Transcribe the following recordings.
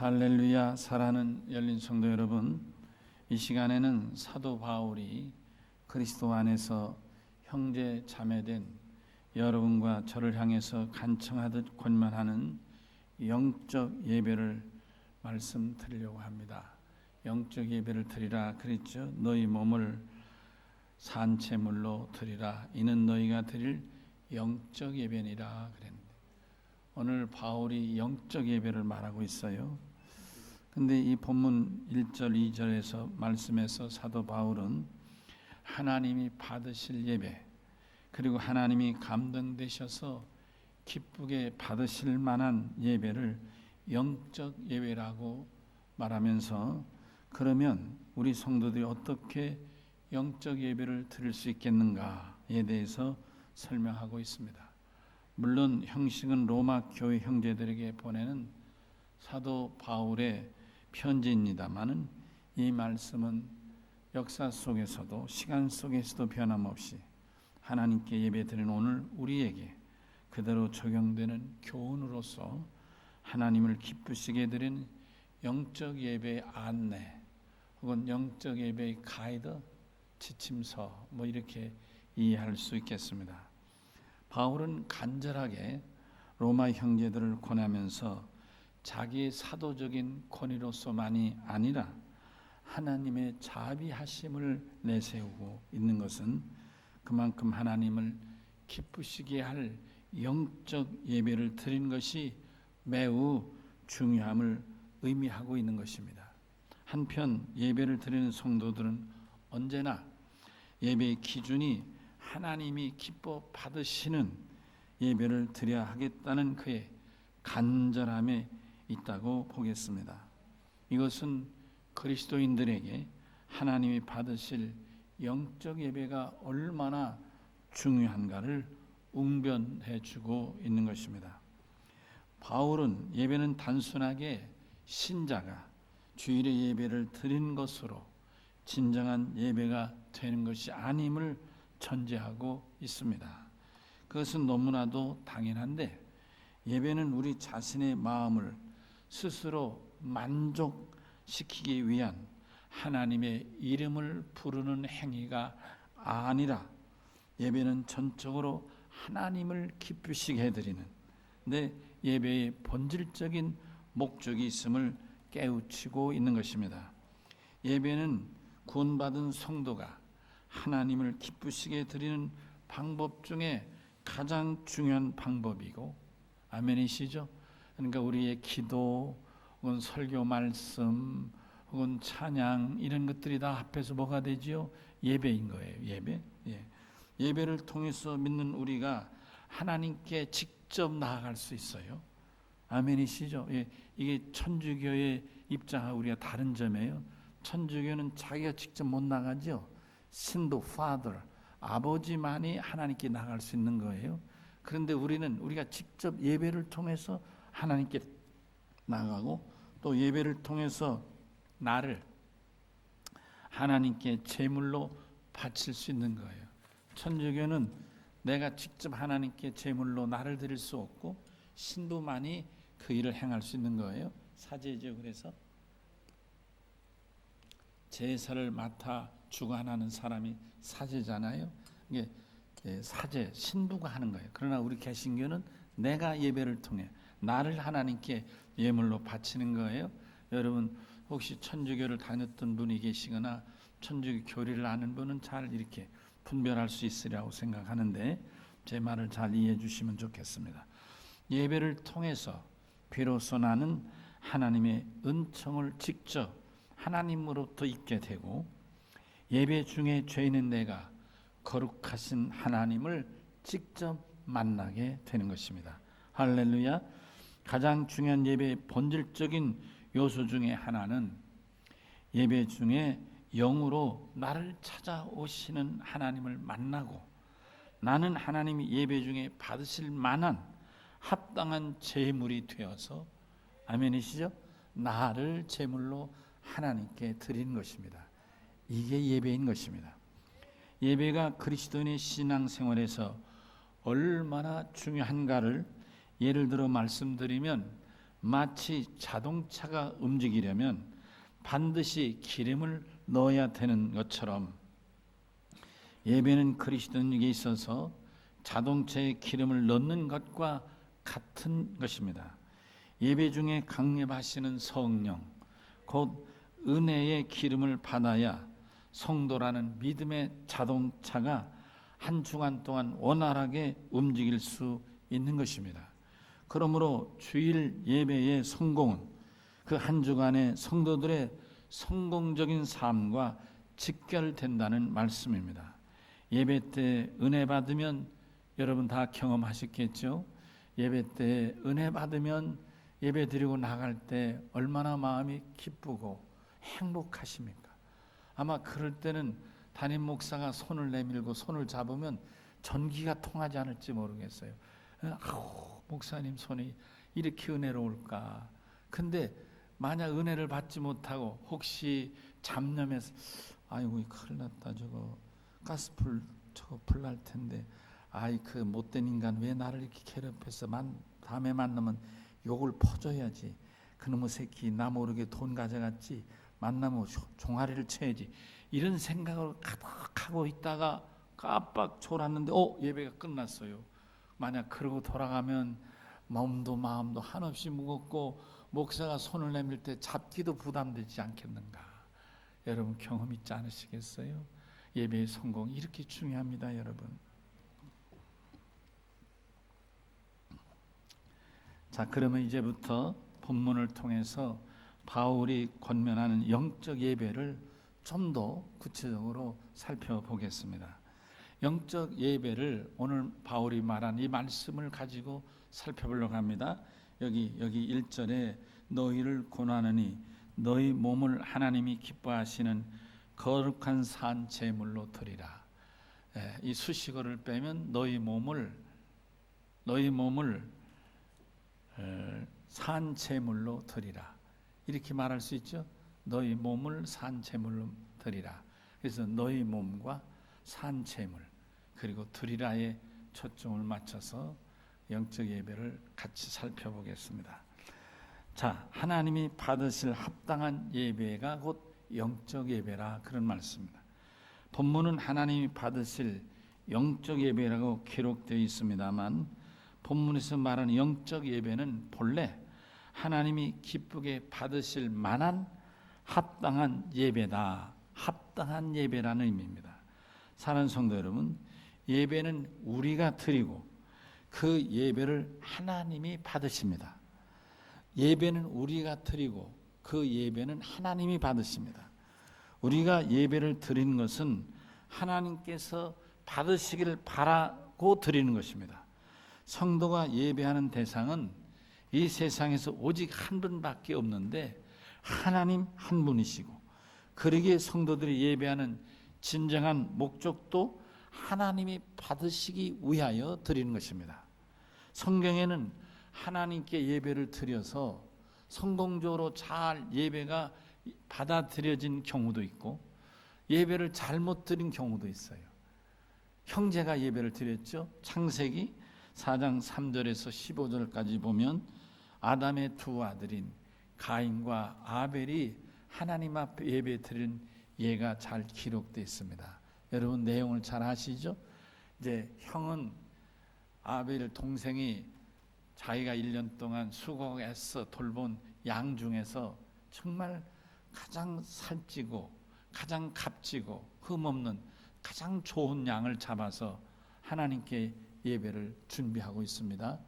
할렐루야. 사랑하는 열린 성도 여러분, 이 시간에는 사도 바울이 그리스도 안에서 형제 자매된 여러분과 저를 향해서 간청하듯 권면하는 영적 예배를 말씀드리려고 합니다. 영적 예배를 드리라 그랬죠. 너희 몸을 산채물로 드리라. 이는 너희가 드릴 영적 예배니라 그랬는데, 오늘 바울이 영적 예배를 말하고 있어요. 근데 이 본문 1절 2절에서 말씀에서 사도 바울은 하나님이 받으실 예배, 그리고 하나님이 감동되셔서 기쁘게 받으실 만한 예배를 영적 예배라고 말하면서, 그러면 우리 성도들이 어떻게 영적 예배를 드릴 수 있겠는가에 대해서 설명하고 있습니다. 물론 형식은 로마 교회 형제들에게 보내는 사도 바울의 편지입니다마는, 이 말씀은 역사 속에서도 시간 속에서도 변함없이 하나님께 예배드리는 오늘 우리에게 그대로 적용되는 교훈으로서 하나님을 기쁘시게 드리는 영적 예배의 안내, 혹은 영적 예배의 가이드, 지침서, 이렇게 이해할 수 있겠습니다. 바울은 간절하게 로마 형제들을 권하면서 자기의 사도적인 권위로서만이 아니라 하나님의 자비하심을 내세우고 있는 것은 그만큼 하나님을 기쁘시게 할 영적 예배를 드린 것이 매우 중요함을 의미하고 있는 것입니다. 한편 예배를 드리는 성도들은 언제나 예배의 기준이 하나님이 기뻐 받으시는 예배를 드려야 하겠다는 그의 간절함에 있다고 보겠습니다. 이것은 그리스도인들에게 하나님이 받으실 영적 예배가 얼마나 중요한가를 웅변해 주고 있는 것입니다. 바울은 예배는 단순하게 신자가 주일의 예배를 드린 것으로 진정한 예배가 되는 것이 아님을 전제하고 있습니다. 그것은 너무나도 당연한데, 예배는 우리 자신의 마음을 스스로 만족시키기 위한 하나님의 이름을 부르는 행위가 아니라, 예배는 전적으로 하나님을 기쁘시게 해드리는 내 예배의 본질적인 목적이 있음을 깨우치고 있는 것입니다. 예배는 구원받은 성도가 하나님을 기쁘시게 드리는 방법 중에 가장 중요한 방법이고, 아멘이시죠? 그러니까 우리의 기도, 혹은 설교 말씀, 혹은 찬양, 이런 것들이 다 합해서 뭐가 되지요? 예배인 거예요. 예배. 예배를 통해서 믿는 우리가 하나님께 직접 나아갈 수 있어요. 아멘이시죠? 이게 천주교의 입장하고 우리가 다른 점이에요. 천주교는 자기가 직접 못 나가죠. 신부, Father, 아버지만이 하나님께 나갈 수 있는 거예요. 그런데 우리가 직접 예배를 통해서 하나님께 나가고, 또 예배를 통해서 나를 하나님께 제물로 바칠 수 있는 거예요. 천주교는 내가 직접 하나님께 제물로 나를 드릴 수 없고, 신부만이 그 일을 행할 수 있는 거예요. 사제죠. 그래서 제사를 맡아 주관하는 사람이 사제잖아요. 이게 사제, 신부가 하는 거예요. 그러나 우리 개신교는 내가 예배를 통해 나를 하나님께 예물로 바치는 거예요. 여러분 혹시 천주교를 다녔던 분이 계시거나 천주교 교리를 아는 분은 잘 이렇게 분별할 수 있으리라고 생각하는데, 제 말을 잘 이해해 주시면 좋겠습니다. 예배를 통해서 비로소 나는 하나님의 은총을 직접 하나님으로부터 입게 되고, 예배 중에 죄인인 내가 거룩하신 하나님을 직접 만나게 되는 것입니다. 할렐루야. 가장 중요한 예배의 본질적인 요소 중에 하나는 예배 중에 영으로 나를 찾아오시는 하나님을 만나고, 나는 하나님이 예배 중에 받으실 만한 합당한 제물이 되어서, 아멘이시죠? 나를 제물로 하나님께 드리는 것입니다. 이게 예배인 것입니다. 예배가 그리스도인의 신앙생활에서 얼마나 중요한가를 예를 들어 말씀드리면, 마치 자동차가 움직이려면 반드시 기름을 넣어야 되는 것처럼 예배는 그리스도인에게 있어서 자동차에 기름을 넣는 것과 같은 것입니다. 예배 중에 강림하시는 성령, 곧 은혜의 기름을 받아야 성도라는 믿음의 자동차가 한 주간 동안 원활하게 움직일 수 있는 것입니다. 그러므로 주일 예배의 성공은 그 한 주간의 성도들의 성공적인 삶과 직결된다는 말씀입니다. 예배 때 은혜 받으면 여러분 다 경험하셨겠죠? 예배 때 은혜 받으면 예배 드리고 나갈 때 얼마나 마음이 기쁘고 행복하십니까? 아마 그럴 때는 담임 목사가 손을 내밀고 손을 잡으면 전기가 통하지 않을지 모르겠어요. 아우, 목사님 손이 이렇게 은혜로울까? 근데 만약 은혜를 받지 못하고 혹시 잡념해서 아이고 큰일 났다, 저거 가스불 저거 불날 텐데, 아이 그 못된 인간 왜 나를 이렇게 괴롭혔어? 다음에 만나면 욕을 퍼줘야지. 그놈의 새끼 나 모르게 돈 가져갔지. 만나면 종아리를 쳐야지. 이런 생각을 가득하고 있다가 깜빡 졸았는데 예배가 끝났어요. 만약 그러고 돌아가면 몸도 마음도 한없이 무겁고 목사가 손을 내밀 때 잡기도 부담되지 않겠는가? 여러분 경험 있지 않으시겠어요? 예배의 성공 이렇게 중요합니다, 여러분. 자, 그러면 이제부터 본문을 통해서 바울이 권면하는 영적 예배를 좀 더 구체적으로 살펴보겠습니다. 영적 예배를 오늘 바울이 말한 이 말씀을 가지고 살펴보려고 합니다. 여기 1절에 너희를 권하느니 너희 몸을 하나님이 기뻐하시는 거룩한 산 제물로 드리라. 이 수식어를 빼면 너희 몸을 산 제물로 드리라. 이렇게 말할 수 있죠. 너희 몸을 산 제물로 드리라. 그래서 너희 몸과 산 제물 그리고 드리라에 초점을 맞춰서 영적 예배를 같이 살펴보겠습니다. 자, 하나님이 받으실 합당한 예배가 곧 영적 예배라 그런 말씀입니다. 본문은 하나님이 받으실 영적 예배라고 기록되어 있습니다만 본문에서 말하는 영적 예배는 본래 하나님이 기쁘게 받으실 만한 합당한 예배다. 합당한 예배라는 의미입니다. 사랑하는 성도 여러분, 예배는 우리가 드리고 그 예배를 하나님이 받으십니다. 예배는 우리가 드리고 그 예배는 하나님이 받으십니다. 우리가 예배를 드리는 것은 하나님께서 받으시기를 바라고 드리는 것입니다. 성도가 예배하는 대상은 이 세상에서 오직 한 분밖에 없는데 하나님 한 분이시고, 그러기에 성도들이 예배하는 진정한 목적도 하나님이 받으시기 위하여 드리는 것입니다. 성경에는 하나님께 예배를 드려서 성공적으로 잘 예배가 받아들여진 경우도 있고 예배를 잘못 드린 경우도 있어요. 형제가 예배를 드렸죠. 창세기 4장 3절에서 15절까지 보면 아담의 두 아들인 가인과 아벨이 하나님 앞에 예배 드린 예가 잘 기록되어 있습니다. 여러분 내용을 잘 아시죠? 이제 형은 아벨 동생이 자기가 1년 동안 수고하고 애써 돌본 양 중에서 정말 가장 살찌고 가장 값지고 흠없는 가장 좋은 양을 잡아서 하나님께 예배를 준비하고 있습니다.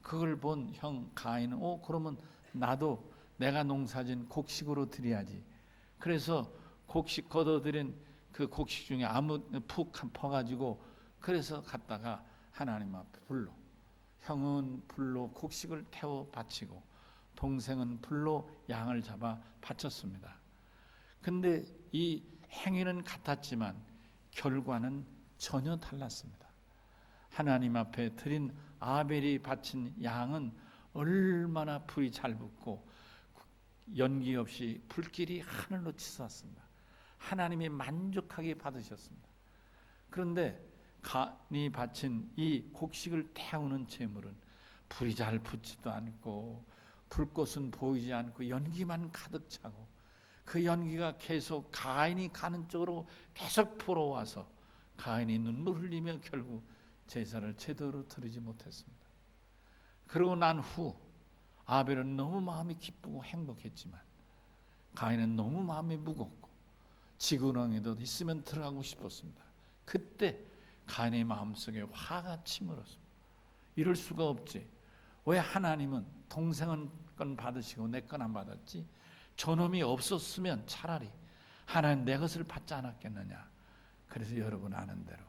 그걸 본 형 가인은 그러면 나도 내가 농사진 곡식으로 드려야지. 그래서 곡식 걷어들인 그 곡식 중에 아무 푹 퍼가지고 그래서 갔다가 하나님 앞에 불로, 형은 불로 곡식을 태워 바치고 동생은 불로 양을 잡아 바쳤습니다. 근데 이 행위는 같았지만 결과는 전혀 달랐습니다. 하나님 앞에 드린 아벨이 바친 양은 얼마나 불이 잘 붙고 연기 없이 불길이 하늘로 치솟았습니다. 하나님이 만족하게 받으셨습니다. 그런데 간이 바친 이 곡식을 태우는 제물은 불이 잘 붙지도 않고 불꽃은 보이지 않고 연기만 가득 차고 그 연기가 계속 가인이 가는 쪽으로 계속 불어와서 가인이 눈물 흘리며 결국 제사를 제대로 드리지 못했습니다. 그러고 난 후 아벨은 너무 마음이 기쁘고 행복했지만 가인은 너무 마음이 무겁고 지구렁이도 있으면 들어가고 싶었습니다. 그때 가인의 마음속에 화가 치밀었습니다. 이럴 수가 없지. 왜 하나님은 동생은 건 받으시고 내 건 안 받았지? 저놈이 없었으면 차라리 하나님 내 것을 받지 않았겠느냐. 그래서 여러분 아는 대로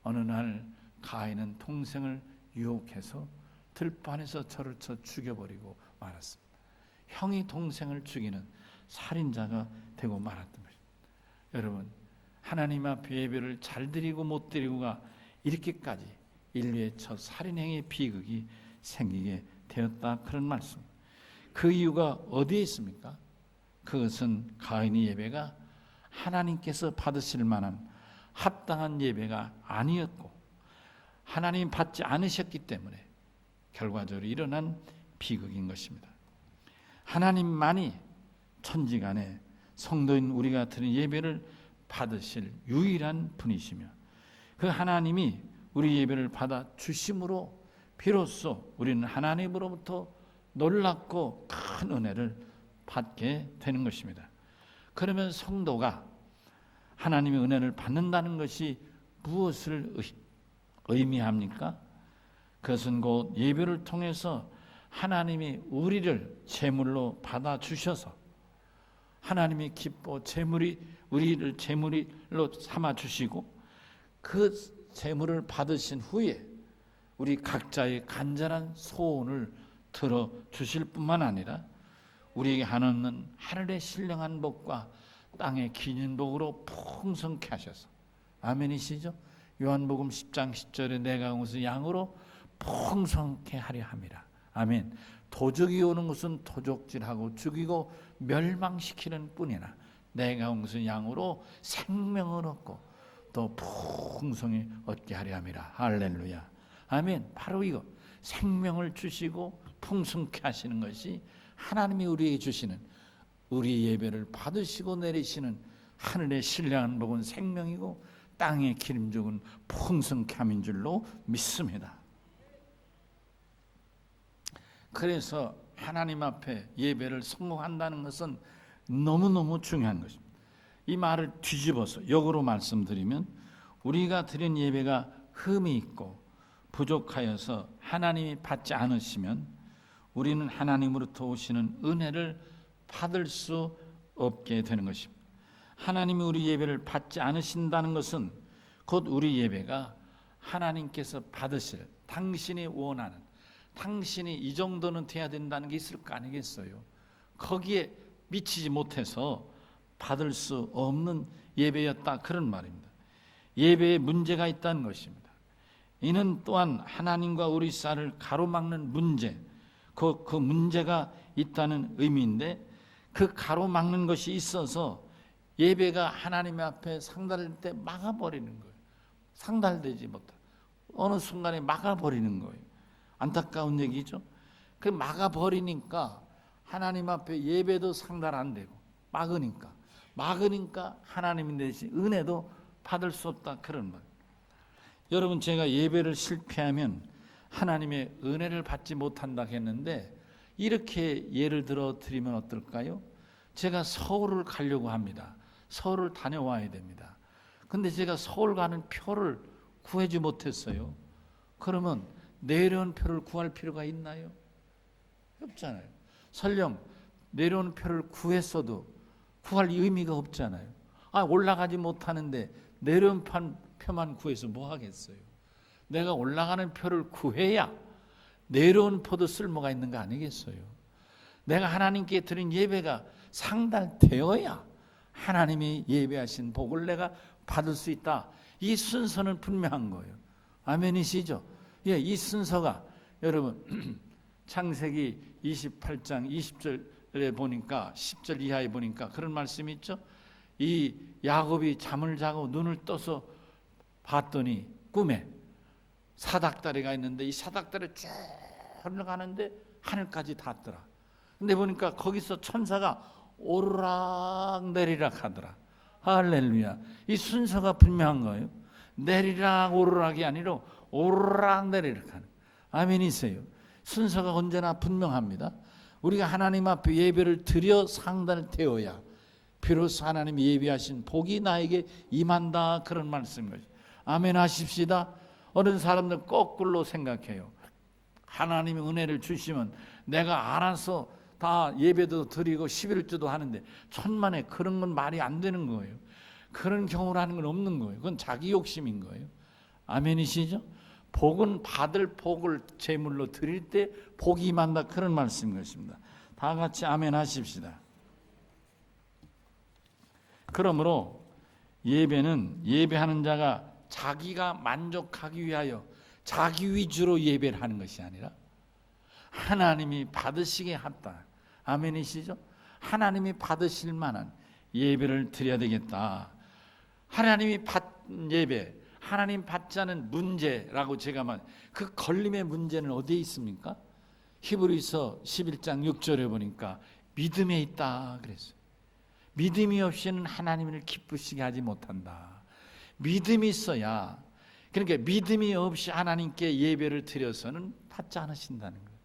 어느 날 가인은 동생을 유혹해서 들판에서 저를 쳐 죽여버리고 말았습니다. 형이 동생을 죽이는 살인자가 되고 말았던 것입니다. 여러분 하나님 앞에 예배를 잘 드리고 못 드리고가 이렇게까지 인류의 첫 살인행위의 비극이 생기게 되었다, 그런 말씀. 그 이유가 어디에 있습니까? 그것은 가인의 예배가 하나님께서 받으실 만한 합당한 예배가 아니었고 하나님 받지 않으셨기 때문에 결과적으로 일어난 비극인 것입니다. 하나님만이 천지간에 성도인 우리가 드리는 예배를 받으실 유일한 분이시며 그 하나님이 우리 예배를 받아 주심으로 비로소 우리는 하나님으로부터 놀랍고 큰 은혜를 받게 되는 것입니다. 그러면 성도가 하나님의 은혜를 받는다는 것이 무엇을 의미합니까? 그것은 곧 예배를 통해서 하나님이 우리를 제물로 받아 주셔서 하나님이 기뻐 우리를 제물로 삼아 주시고 그 제물을 받으신 후에 우리 각자의 간절한 소원을 들어 주실 뿐만 아니라 우리에게 하나는 하늘의 신령한 복과 땅의 긴 복으로 풍성케 하셔서, 아멘이시죠? 요한복음 10장 10절에 내가 온 것은 양으로 풍성케 하려 함이라. 아멘. 도적이 오는 것은 도적질하고 죽이고 멸망시키는 뿐이나 내가 온 것은 양으로 생명을 얻고 또 풍성히 얻게 하려 함이라. 할렐루야. 아멘. 바로 이거 생명을 주시고 풍성케 하시는 것이 하나님이 우리에게 주시는, 우리 예배를 받으시고 내리시는 하늘의 신령한 복은 생명이고 땅의 기름족은 풍성케 함인 줄로 믿습니다. 그래서 하나님 앞에 예배를 성공한다는 것은 너무너무 중요한 것입니다. 이 말을 뒤집어서 역으로 말씀드리면 우리가 드린 예배가 흠이 있고 부족하여서 하나님이 받지 않으시면 우리는 하나님으로부터 오시는 은혜를 받을 수 없게 되는 것입니다. 하나님이 우리 예배를 받지 않으신다는 것은 곧 우리 예배가 하나님께서 받으실, 당신이 원하는, 당신이 이 정도는 돼야 된다는 게 있을 거 아니겠어요? 거기에 미치지 못해서 받을 수 없는 예배였다, 그런 말입니다. 예배에 문제가 있다는 것입니다. 이는 또한 하나님과 우리 사이를 가로막는 문제, 그 문제가 있다는 의미인데 그 가로막는 것이 있어서 예배가 하나님 앞에 상달될 때 막아버리는 거예요. 상달되지 못해 어느 순간에 막아버리는 거예요. 안타까운 얘기죠. 그 막아버리니까 하나님 앞에 예배도 상달 안 되고 막으니까 하나님 대신 은혜도 받을 수 없다, 그런 말. 여러분, 제가 예배를 실패하면 하나님의 은혜를 받지 못한다 했는데 이렇게 예를 들어 드리면 어떨까요? 제가 서울을 가려고 합니다. 서울을 다녀와야 됩니다. 근데 제가 서울 가는 표를 구하지 못했어요. 그러면 내려온 표를 구할 필요가 있나요? 없잖아요. 설령 내려온 표를 구했어도 구할 의미가 없잖아요. 올라가지 못하는데 내려온 표만 구해서 뭐 하겠어요? 내가 올라가는 표를 구해야 내려온 표도 쓸모가 있는 거 아니겠어요? 내가 하나님께 드린 예배가 상달되어야 하나님이 예배하신 복을 내가 받을 수 있다. 이 순서는 분명한 거예요. 아멘이시죠? 예, 이 순서가 여러분 창세기 28장 20절에 보니까 10절 이하에 보니까 그런 말씀이 있죠. 이 야곱이 잠을 자고 눈을 떠서 봤더니 꿈에 사닥다리가 있는데 이 사닥다리 쭉 흘러가는데 하늘까지 닿더라. 근데 보니까 거기서 천사가 오르락 내리락 하더라. 할렐루야. 이 순서가 분명한 거예요. 내리락 오르락이 아니라 오르락 내리락 하는. 아멘이세요. 순서가 언제나 분명합니다. 우리가 하나님 앞에 예배를 드려 상단을 태워야 비로소 하나님이 예비하신 복이 나에게 임한다, 그런 말씀인 거죠. 아멘 하십시다. 어느 사람들 거꾸로 생각해요. 하나님이 은혜를 주시면 내가 알아서 다 예배도 드리고 11주도 하는데 천만에 그런 건 말이 안 되는 거예요. 그런 경우라는 건 없는 거예요. 그건 자기 욕심인 거예요. 아멘이시죠? 복은 받을 복을 제물로 드릴 때 복이 임한다, 그런 말씀인 것입니다. 다 같이 아멘 하십시다. 그러므로 예배는 예배하는 자가 자기가 만족하기 위하여 자기 위주로 예배를 하는 것이 아니라 하나님이 받으시게 합다. 아멘이시죠? 하나님이 받으실 만한 예배를 드려야 되겠다. 하나님이 받는 예배, 하나님 받지 않은 문제라고 제가 그 걸림의 문제는 어디에 있습니까? 히브리서 11장 6절에 보니까 믿음에 있다 그랬어요. 믿음이 없이는 하나님을 기쁘시게 하지 못한다. 믿음이 있어야, 그러니까 믿음이 없이 하나님께 예배를 드려서는 받지 않으신다는 거예요.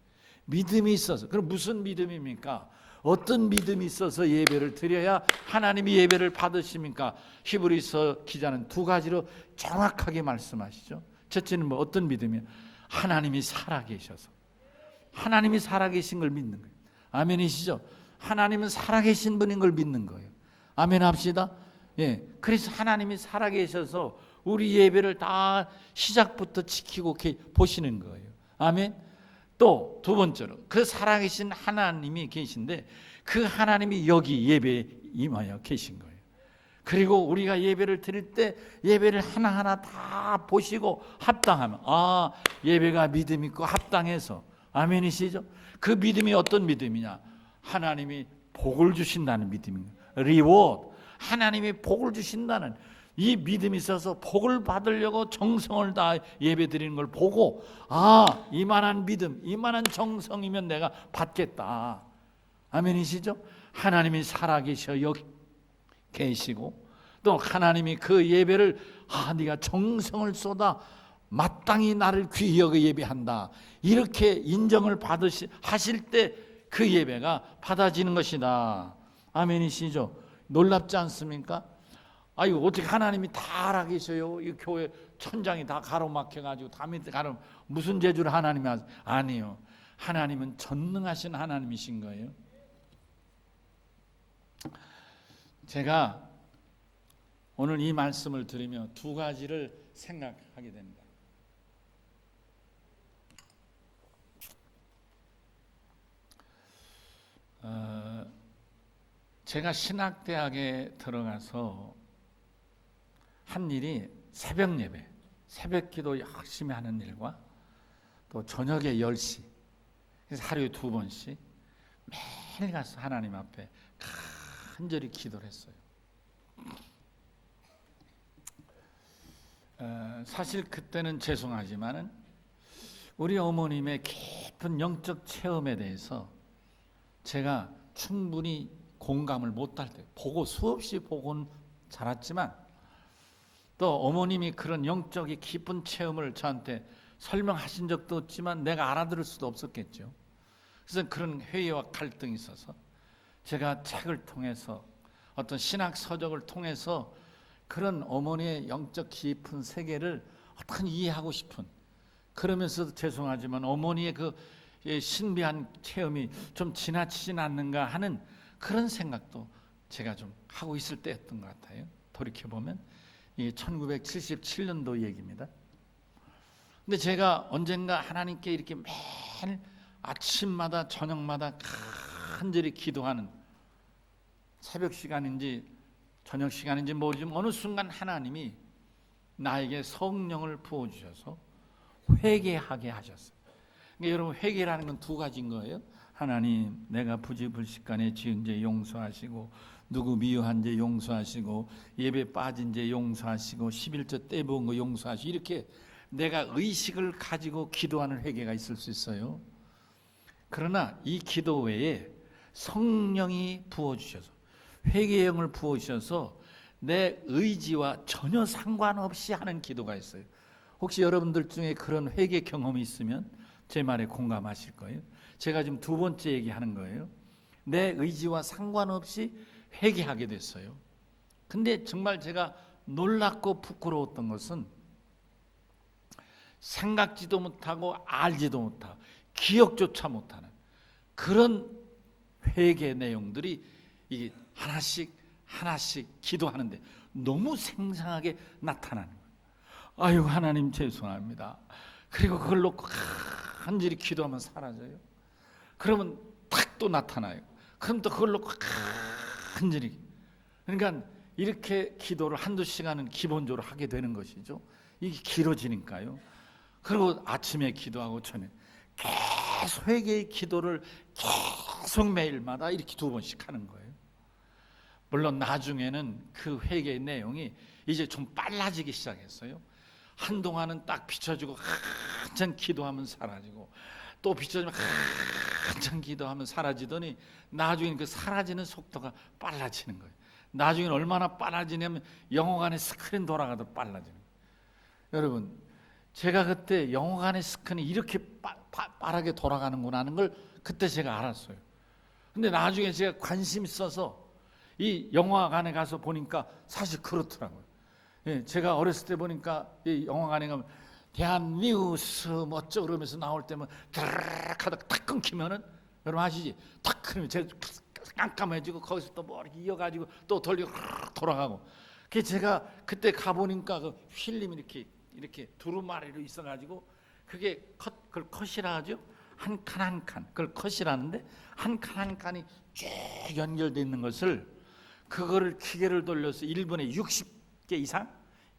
믿음이 있어서. 그럼 무슨 믿음입니까? 어떤 믿음이 있어서 예배를 드려야 하나님이 예배를 받으십니까? 히브리서 기자는 두 가지로 정확하게 말씀하시죠. 첫째는 어떤 믿음이에요? 하나님이 살아계셔서, 하나님이 살아계신 걸 믿는 거예요. 아멘이시죠? 하나님은 살아계신 분인 걸 믿는 거예요. 아멘 합시다. 예, 그래서 하나님이 살아계셔서 우리 예배를 다 시작부터 지키고 보시는 거예요. 아멘. 또 두 번째로 그 살아계신 하나님이 계신데 그 하나님이 여기 예배에 임하여 계신 거예요. 그리고 우리가 예배를 드릴 때 예배를 하나하나 다 보시고 합당하면, 아, 예배가 믿음 있고 합당해서, 아멘이시죠? 그 믿음이 어떤 믿음이냐? 하나님이 복을 주신다는 믿음입니다. 리워드, 하나님이 복을 주신다는 이 믿음이 있어서 복을 받으려고 정성을 다 예배 드리는 걸 보고, 아, 이만한 믿음, 이만한 정성이면 내가 받겠다. 아멘이시죠? 하나님이 살아계셔 여기 계시고, 또 하나님이 그 예배를, 아, 네가 정성을 쏟아 마땅히 나를 귀히 여겨 예배한다, 이렇게 인정을 하실 때 그 예배가 받아지는 것이다. 아멘이시죠? 놀랍지 않습니까? 아이고, 어떻게 하나님이 다 알아계셔요? 이 교회 천장이 다 가로막혀가지고 다 밑에 가로, 무슨 재주를 하나님이 하세요? 아니요, 하나님은 전능하신 하나님이신 거예요. 제가 오늘 이 말씀을 들으며 두 가지를 생각하게 됩니다. 제가 신학대학에 들어가서 한 일이 새벽 예배, 새벽 기도 열심히 하는 일과 또 저녁에 10시, 그래서 하루에 2번씩 매일 가서 하나님 앞에 간절히 기도를 했어요. 사실 그때는 죄송하지만은 우리 어머님의 깊은 영적 체험에 대해서 제가 충분히 공감을 못할 때, 보고 수없이 보고는 자랐지만 또 어머님이 그런 영적인 깊은 체험을 저한테 설명하신 적도 없지만 내가 알아들을 수도 없었겠죠. 그래서 그런 회의와 갈등이 있어서 제가 책을 통해서 어떤 신학 서적을 통해서 그런 어머니의 영적 깊은 세계를 어떻게 이해하고 싶은, 그러면서도 죄송하지만 어머니의 그 신비한 체험이 좀 지나치진 않는가 하는 그런 생각도 제가 좀 하고 있을 때였던 것 같아요. 돌이켜보면 이게 1977년도 얘기입니다. 근데 제가 언젠가 하나님께 이렇게 매일 아침마다 저녁마다 간절히 기도하는, 새벽 시간인지 저녁 시간인지 모르지만 어느 순간 하나님이 나에게 성령을 부어주셔서 회개하게 하셨어요. 그러니까 여러분, 회개라는 건 두 가지인 거예요. 하나님, 내가 부지불식간에 지은 죄 용서하시고, 누구 미워한 죄 용서하시고, 예배 빠진 죄 용서하시고, 11조 떼부은 거 용서하시고, 이렇게 내가 의식을 가지고 기도하는 회개가 있을 수 있어요. 그러나 이 기도 외에 성령이 부어주셔서 회개의 영을 부어주셔서 내 의지와 전혀 상관없이 하는 기도가 있어요. 혹시 여러분들 중에 그런 회개 경험이 있으면 제 말에 공감하실 거예요. 제가 지금 두 번째 얘기하는 거예요. 내 의지와 상관없이 회개하게 됐어요. 근데 정말 제가 놀랍고 부끄러웠던 것은 생각지도 못하고 알지도 못하고 기억조차 못하는 그런 회개 내용들이 이게 하나씩 기도하는데 너무 생생하게 나타나는 거예요. 아유 하나님 죄송합니다. 그리고 그걸 놓고 간절히 기도하면 사라져요. 그러면 탁 또 나타나요. 그럼 또 그걸 놓고 간절히. 그러니까 이렇게 기도를 한두 시간은 기본적으로 하게 되는 것이죠. 이게 길어지니까요. 그리고 아침에 기도하고 저녁에 계속 회개의 기도를 계속 매일마다 이렇게 두 번씩 하는 거예요. 물론 나중에는 그 회개의 내용이 이제 좀 빨라지기 시작했어요. 한동안은 딱 비춰주고 한참 기도하면 사라지고 또 비춰주면 한참 기도하면 사라지더니 나중에는 그 사라지는 속도가 빨라지는 거예요. 나중에는 얼마나 빨라지냐면 영화관의 스크린 돌아가도 빨라지는 거예요. 여러분 제가 그때 영화관의 스크린이 이렇게 빠르게 돌아가는구나 하는 걸 그때 제가 알았어요. 근데 나중에 제가 관심 있어서 이 영화관에 가서 보니까 사실 그렇더라고요. 예, 제가 어렸을 때 보니까 이 영화관에 가면 대한뉴스 뭐 어쩌고 그러면서 나올 때면 드르륵 하다가 탁 끊기면은 여러분 아시지? 탁 끊으면 제가 깜깜해지고 거기서 또 뭐 이렇게 이어가지고 또 돌리고 돌아가고. 그게 제가 그때 가보니까 그 필름이 이렇게 두루마리로 있어가지고 그게 그걸 컷이라 하죠. 한 칸 한 칸 그걸 컷이라는데 한 칸 한 칸이 쭉 연결되어 있는 것을 그거를 기계를 돌려서 1분에 60개 이상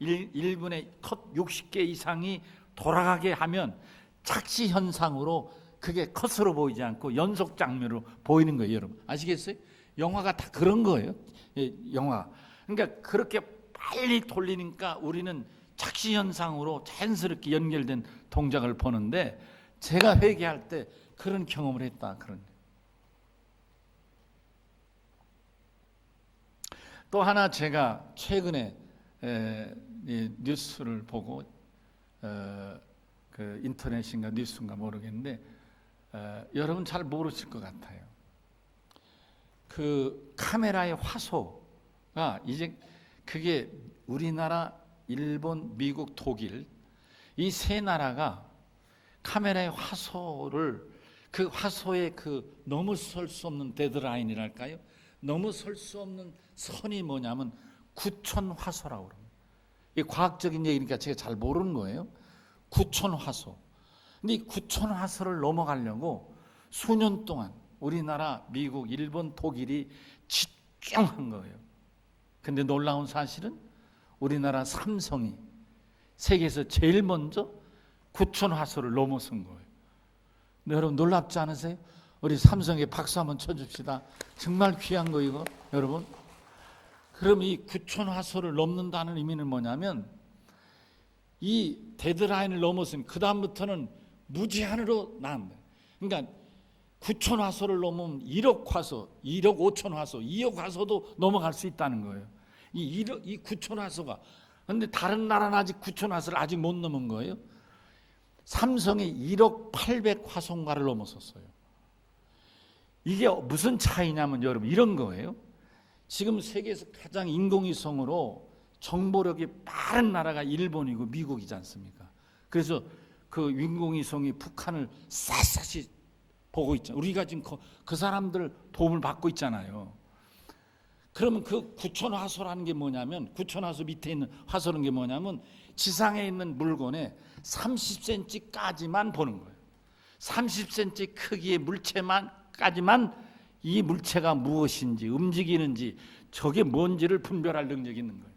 1분에 컷 60개 이상이 돌아가게 하면 착시 현상으로 그게 컷으로 보이지 않고 연속 장면으로 보이는 거예요. 여러분 아시겠어요? 영화가 다 그런 거예요. 영화. 그러니까 그렇게 빨리 돌리니까 우리는 착시 현상으로 자연스럽게 연결된 동작을 보는데 제가 회개할 때 그런 경험을 했다. 또 하나 제가 최근에 뉴스를 보고 그 인터넷인가 뉴스인가 모르겠는데 여러분 잘 모르실 것 같아요. 그 카메라의 화소가 이제 그게 우리나라, 일본, 미국, 독일 이 세 나라가 카메라의 화소를 그 화소의 그 넘어설 수 없는 데드라인이랄까요? 넘어설 수 없는 선이 뭐냐면 구촌 화소라고 그럽니다. 이 과학적인 얘기니까 제가 잘 모르는 거예요. 구촌 화소. 근데 이 구촌 화소를 넘어가려고 수년 동안 우리나라, 미국, 일본, 독일이 집중한 거예요. 근데 놀라운 사실은 우리나라 삼성이 세계에서 제일 먼저 구촌 화소를 넘어선 거예요. 근데 여러분 놀랍지 않으세요? 우리 삼성에 박수 한번 쳐줍시다. 정말 귀한 거 이거 여러분. 그럼 이 구촌 화소를 넘는다는 의미는 뭐냐면 이 데드라인을 넘었으면 그 다음부터는 무제한으로 나간다. 그러니까 구촌 화소를 넘으면 1억 화소, 1억 5천 화소, 2억 화소도 넘어갈 수 있다는 거예요. 이 구촌 화소가. 그런데 다른 나라는 아직 구촌 화소를 아직 못 넘은 거예요. 삼성이 1억 8백 화소인가를 넘어섰어요. 이게 무슨 차이냐면 여러분 이런 거예요. 지금 세계에서 가장 인공위성으로 정보력이 빠른 나라가 일본이고 미국이지 않습니까? 그래서 그 인공위성이 북한을 샅샅이 보고 있잖아요. 우리가 지금 그 사람들 도움을 받고 있잖아요. 그러면 그 구촌 화소라는 게 뭐냐면 구촌 화소 밑에 있는 화소는 게 뭐냐면 지상에 있는 물건에 30cm까지만 보는 거예요. 30cm 크기의 물체만까지만 이 물체가 무엇인지 움직이는지 저게 뭔지를 분별할 능력이 있는 거예요.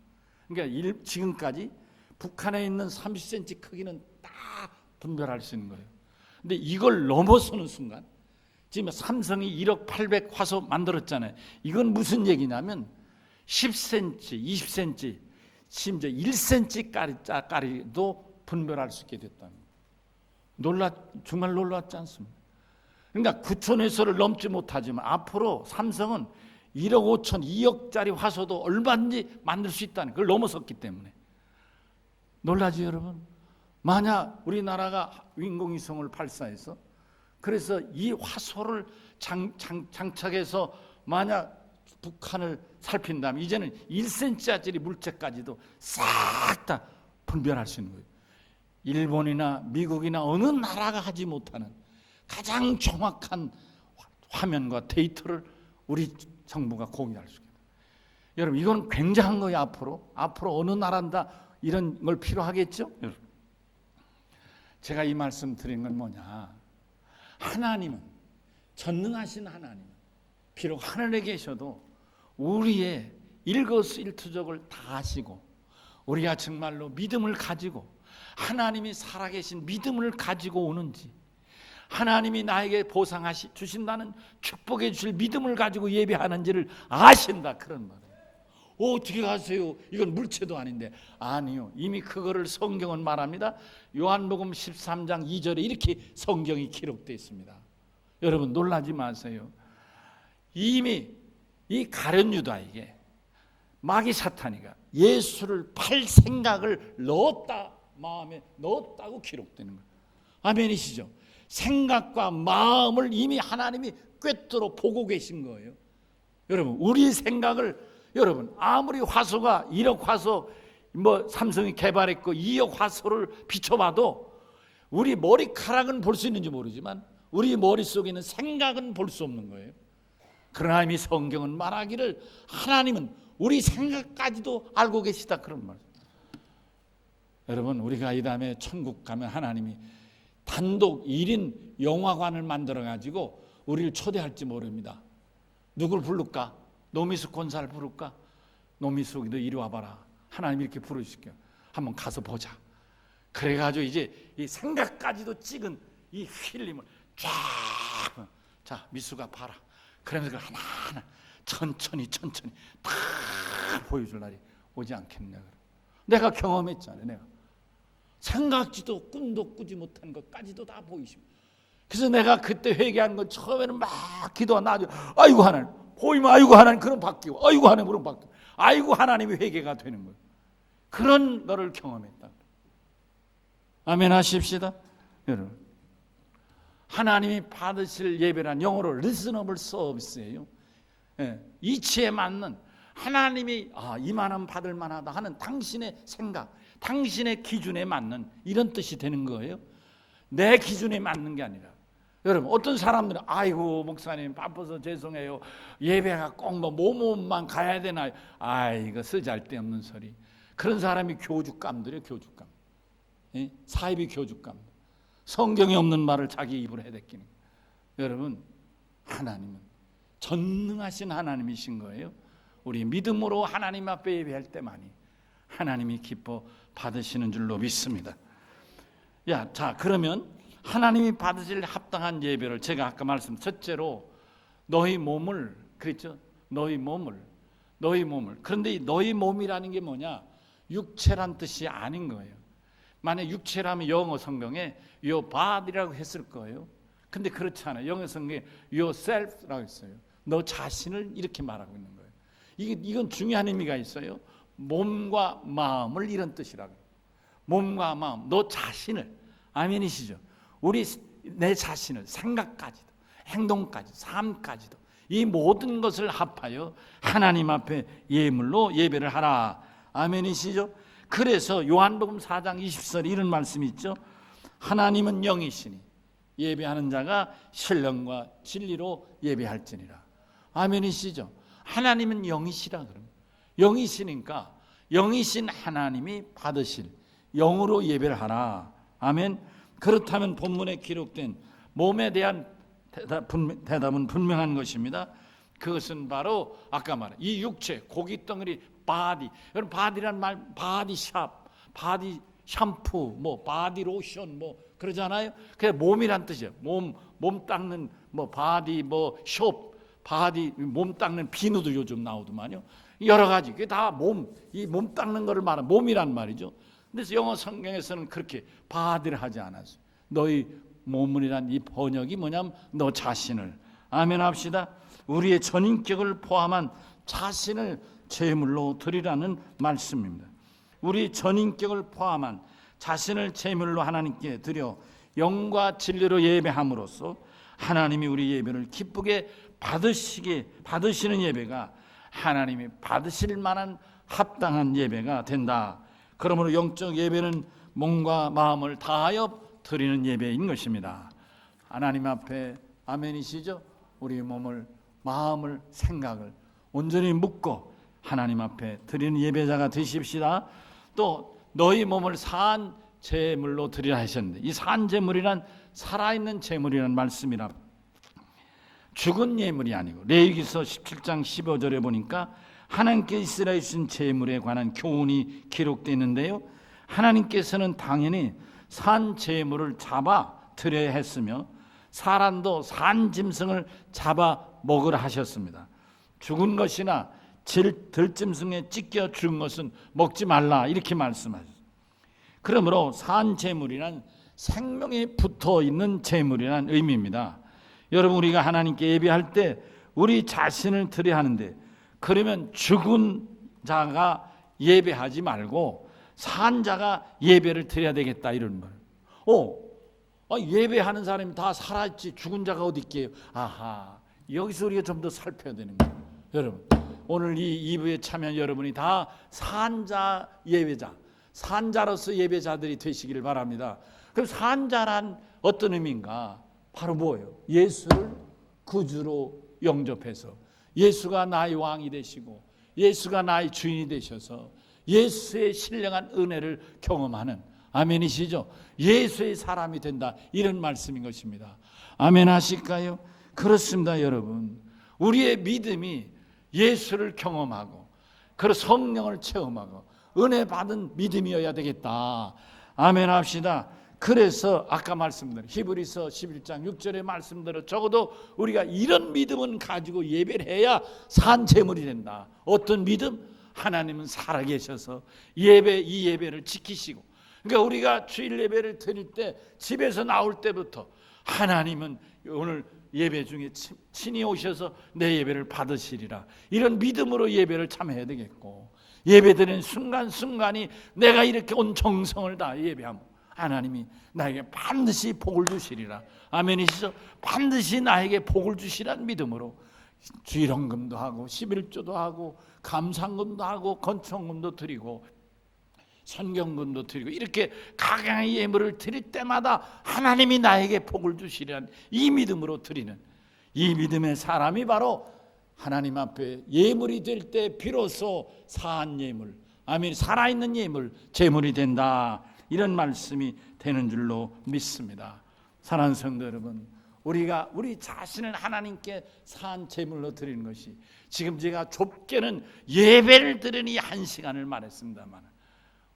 그러니까 지금까지 북한에 있는 30cm 크기는 다 분별할 수 있는 거예요. 근데 이걸 넘어서는 순간 지금 삼성이 1억 8백 화소 만들었잖아요. 이건 무슨 얘기냐면 10cm, 20cm, 심지어 1cm까지도 분별할 수 있게 됐다는 거예요. 정말 놀랐지 않습니까? 그러니까 9,000회소를 넘지 못하지만 앞으로 삼성은 1억 5천, 2억짜리 화소도 얼마든지 만들 수 있다는 그걸 넘어섰기 때문에. 놀라죠 여러분? 만약 우리나라가 인공위성을 발사해서 그래서 이 화소를 장착해서 만약 북한을 살핀다면 이제는 1cm짜리 물체까지도 싹 다 분별할 수 있는 거예요. 일본이나 미국이나 어느 나라가 하지 못하는 가장 정확한 화면과 데이터를 우리 정부가 공유할 수 있다. 여러분 이건 굉장한 거예요. 앞으로 어느 나라다 이런 걸 필요하겠죠. 여러분 제가 이 말씀 드린 건 뭐냐, 하나님은 전능하신 하나님은 비록 하늘에 계셔도 우리의 일거수일투족을 다 아시고 우리가 정말로 믿음을 가지고 하나님이 살아계신 믿음을 가지고 오는지, 하나님이 나에게 보상하시 주신다는 축복해 주실 믿음을 가지고 예배하는지를 아신다, 그런 말이에요. 어떻게 가세요? 이건 물체도 아닌데. 아니요, 이미 그거를 성경은 말합니다. 요한복음 13장 2절에 이렇게 성경이 기록되어 있습니다. 여러분 놀라지 마세요. 이미 이 가룟 유다에게 마귀 사탄이가 예수를 팔 생각을 넣었다, 마음에 넣었다고 기록되는 거예요. 아멘이시죠? 생각과 마음을 이미 하나님이 꿰뚫어 보고 계신 거예요. 여러분 우리 생각을, 여러분 아무리 화소가 1억 화소 삼성이 개발했고 2억 화소를 비춰봐도 우리 머리카락은 볼 수 있는지 모르지만 우리 머릿속에 있는 생각은 볼 수 없는 거예요. 그러나 이미 성경은 말하기를 하나님은 우리 생각까지도 알고 계시다, 그런 말. 여러분 우리가 이 다음에 천국 가면 하나님이 단독 1인 영화관을 만들어 가지고 우리를 초대할지 모릅니다. 누굴 부를까? 노미숙 권사를 부를까? 노미숙이도 이리 와봐라. 하나님이 이렇게 부르실게요. 한번 가서 보자. 그래가지고 이제 이 생각까지도 찍은 이 필름을 쫙, 자 미숙아 봐라. 그러면서 하나하나 천천히 다 보여줄 날이 오지 않겠냐. 내가 경험했잖아요. 내가 생각지도 꿈도 꾸지 못한 것까지도 다 보이십니다. 그래서 내가 그때 회개한 건 처음에는 막 기도가 나죠. 아이고 하나님 보이면 아이고 하나님 그럼 바뀌고, 아이고 하나님 그럼 바뀌고, 아이고 하나님이 회개가 되는 거예요. 그런 거를 경험했다. 아멘 하십시다. 여러분 하나님이 받으실 예배란 영어로 리즈너블 서비스예요. 이치에 맞는 하나님이 이만큼 받을 만하다 하는 당신의 생각, 당신의 기준에 맞는 이런 뜻이 되는 거예요. 내 기준에 맞는 게 아니라. 여러분 어떤 사람들은 아이고 목사님 바빠서 죄송해요, 예배가 꼭 뭐만 가야 되나요? 이거 쓰잘데없는 소리. 그런 사람이 교주감들이에요. 교주감. 사이비 교주감. 성경에 없는 말을 자기 입으로 해댔기는. 여러분 하나님은 전능하신 하나님이신 거예요. 우리 믿음으로 하나님 앞에 예배할 때만이 하나님이 기뻐 받으시는 줄로 믿습니다. 자 그러면 하나님이 받으실 합당한 예배를 제가 아까 말씀 첫째로 너희 몸을, 그랬죠? 너희 몸을. 그런데 이 너희 몸이라는 게 뭐냐? 육체란 뜻이 아닌 거예요. 만약 육체라면 영어 성경에 your body라고 했을 거예요. 근데 그렇지 않아요. 영어 성경에 yourself라고 했어요. 너 자신을 이렇게 말하고 있는 거예요. 이건 중요한 의미가 있어요. 몸과 마음을 이런 뜻이라고. 몸과 마음, 너 자신을. 아멘이시죠? 내 자신을, 생각까지도, 행동까지, 삶까지도 이 모든 것을 합하여 하나님 앞에 예물로 예배를 하라. 아멘이시죠? 그래서 요한복음 4장 20절에 이런 말씀이 있죠. 하나님은 영이시니 예배하는 자가 신령과 진리로 예배할지니라. 아멘이시죠? 하나님은 영이시라. 그러면 영이시니까 영이신 하나님이 받으실 영으로 예배를 하라. 아멘. 그렇다면 본문에 기록된 몸에 대한 대답은 분명한 것입니다. 그것은 바로 아까 말한 이 육체, 고기 덩어리, 바디. 여러분 바디란 말, 바디샵, 바디 샴푸, 바디 로션, 그러잖아요. 그게 몸이란 뜻이에요. 몸 닦는 바디, 숍, 바디, 몸 닦는 비누도 요즘 나오더만요. 여러 가지. 그게 다 이 몸 닦는 거를 몸이란 말이죠. 그래서 영어 성경에서는 그렇게 바디를 하지 않았어요. 너희 몸이란 이 번역이 뭐냐면 너 자신을, 아멘 합시다. 우리의 전인격을 포함한 자신을 제물로 드리라는 말씀입니다. 우리 전인격을 포함한 자신을 제물로 하나님께 드려 영과 진리로 예배함으로써 하나님이 우리 예배를 기쁘게 받으시는 예배가 하나님이 받으실 만한 합당한 예배가 된다. 그러므로 영적 예배는 몸과 마음을 다하여 드리는 예배인 것입니다. 하나님 앞에 아멘이시죠? 우리 몸을, 마음을, 생각을 온전히 묻고 하나님 앞에 드리는 예배자가 되십시다. 또 너희 몸을 산 제물로 드리라 하셨는데, 이 산 제물이란 살아있는 제물이라는 말씀이라, 죽은 예물이 아니고, 레위기서 17장 15절에 보니까 하나님께 이스라엘 주신 제물에 관한 교훈이 기록되어 있는데요, 하나님께서는 당연히 산 제물을 잡아 드려야 했으며 사람도 산 짐승을 잡아 먹으라 하셨습니다. 죽은 것이나 들짐승에 찢겨 죽은 것은 먹지 말라, 이렇게 말씀하셨습니다. 그러므로 산 제물이란 생명이 붙어 있는 제물이란 의미입니다. 여러분, 우리가 하나님께 예배할 때 우리 자신을 드려야 하는데, 그러면 죽은 자가 예배하지 말고 산 자가 예배를 드려야 되겠다, 이런 거예요. 예배하는 사람이 다 살아있지 죽은 자가 어디 있게요? 아하, 여기서 우리가 좀 더 살펴야 되는 거예요. 여러분, 오늘 이 2부에 참여한 여러분이 다 산자 예배자, 산자로서 예배자들이 되시기를 바랍니다. 그럼 산자란 어떤 의미인가? 바로 뭐예요? 예수를 구주로 영접해서 예수가 나의 왕이 되시고 예수가 나의 주인이 되셔서 예수의 신령한 은혜를 경험하는, 아멘이시죠? 예수의 사람이 된다, 이런 말씀인 것입니다. 아멘 하실까요? 그렇습니다. 여러분, 우리의 믿음이 예수를 경험하고 그 성령을 체험하고 은혜 받은 믿음이어야 되겠다. 아멘 합시다. 그래서 아까 말씀드린 히브리서 11장 6절의 말씀대로 적어도 우리가 이런 믿음은 가지고 예배를 해야 산 제물이 된다. 어떤 믿음? 하나님은 살아계셔서 이 예배를 지키시고, 그러니까 우리가 주일 예배를 드릴 때 집에서 나올 때부터 하나님은 오늘 예배 중에 친히 오셔서 내 예배를 받으시리라, 이런 믿음으로 예배를 참여해야 되겠고, 예배드리는 순간순간이 내가 이렇게 온 정성을 다해 예배하면 하나님이 나에게 반드시 복을 주시리라. 아멘이시죠? 반드시 나에게 복을 주시라는 믿음으로 주일헌금도 하고 11조도 하고 감상금도 하고 건축금도 드리고 선경금도 드리고, 이렇게 각양의 예물을 드릴 때마다 하나님이 나에게 복을 주시리라는 이 믿음으로 드리는, 이 믿음의 사람이 바로 하나님 앞에 예물이 될 때 비로소 산 예물, 아멘, 살아있는 예물, 제물이 된다, 이런 말씀이 되는 줄로 믿습니다. 사랑하는 성도 여러분, 우리가 우리 자신을 하나님께 산 제물로 드리는 것이, 지금 제가 좁게는 예배를 드리니 1시간을 말했습니다만,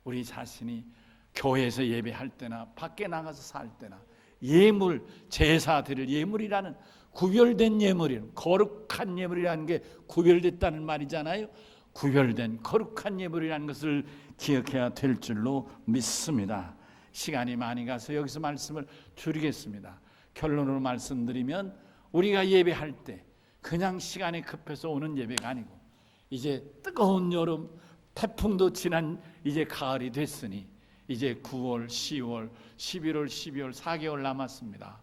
우리 자신이 교회에서 예배할 때나 밖에 나가서 살 때나 예물, 제사 드릴 예물이라는 구별된 예물이라는, 거룩한 예물이라는 게 구별됐다는 말이잖아요. 구별된 거룩한 예물이라는 것을 기억해야 될 줄로 믿습니다. 시간이 많이 가서 여기서 말씀을 줄이겠습니다. 결론으로 말씀드리면, 우리가 예배할 때 그냥 시간이 급해서 오는 예배가 아니고, 이제 뜨거운 여름, 태풍도 지난 이제 가을이 됐으니 이제 9월, 10월, 11월, 12월 4개월 남았습니다.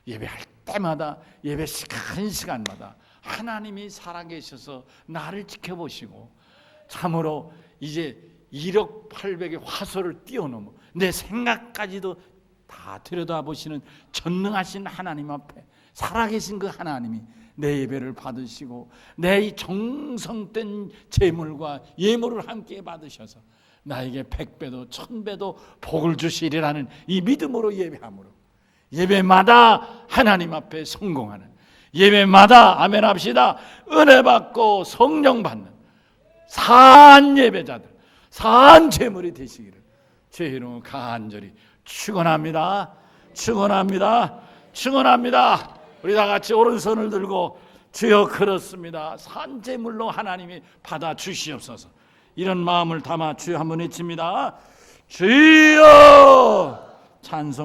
예배할 때마다, 예배 시간마다 하나님이 살아계셔서 나를 지켜보시고, 참으로 이제 1억 800의 화소를 뛰어넘어 내 생각까지도 다 들여다보시는 전능하신 하나님 앞에 살아계신 그 하나님이 내 예배를 받으시고 내 이 정성된 제물과 예물을 함께 받으셔서 나에게 100배도 1000배도 복을 주시리라는 이 믿음으로 예배함으로, 예배마다 하나님 앞에 성공하는, 예배마다 아멘 합시다, 은혜 받고 성령 받는 산 예배자들, 산 제물이 되시기를 주의 이름으로 간절히 축원합니다. 축원합니다. 축원합니다. 우리 다 같이 오른손을 들고 주여 그렇습니다, 산 제물로 하나님이 받아 주시옵소서, 이런 마음을 담아 주여 한번 외칩니다. 주여 찬송.